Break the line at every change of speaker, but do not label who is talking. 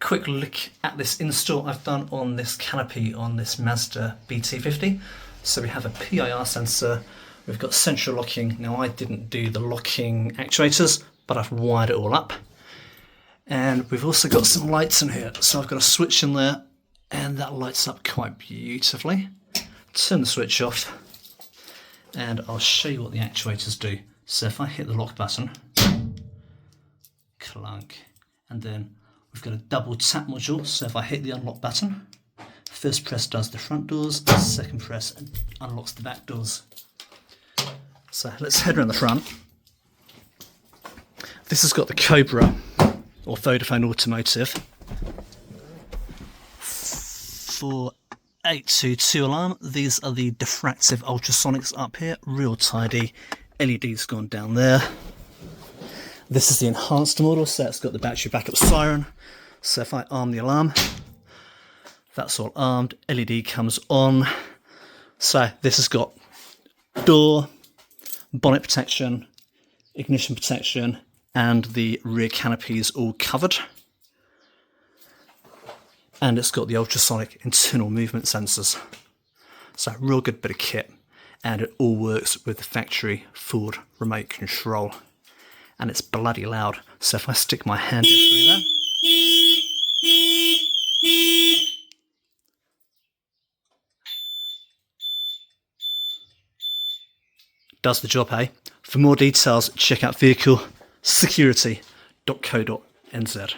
quick look at this install I've done on this canopy on this Mazda BT50. So we have a PIR sensor, we've got central locking. Now I didn't do the locking actuators, but I've wired it all up. And we've also got some lights in here. So I've got a switch in there and that lights up quite beautifully. Turn the switch off and I'll show you what the actuators do. So if I hit the lock button, clunk, and then we've got a double tap module. So if I hit the unlock button, first press does the front doors, second press unlocks the back doors. So let's head around the front. This has got the Cobra or Vodafone Automotive 4822 alarm. These are the diffractive ultrasonics up here, real tidy. LED's gone down there. This is the enhanced model, so it's got the battery backup siren. So if I arm the alarm, that's all armed. LED comes on. So this has got door, bonnet protection, ignition protection, and the rear canopy is all covered. And it's got the ultrasonic internal movement sensors. So real good bit of kit, and it all works with the factory Ford remote control. And it's bloody loud, so if I stick my hand in through there, does the job, hey? For more details, check out vehiclesecurity.co.nz.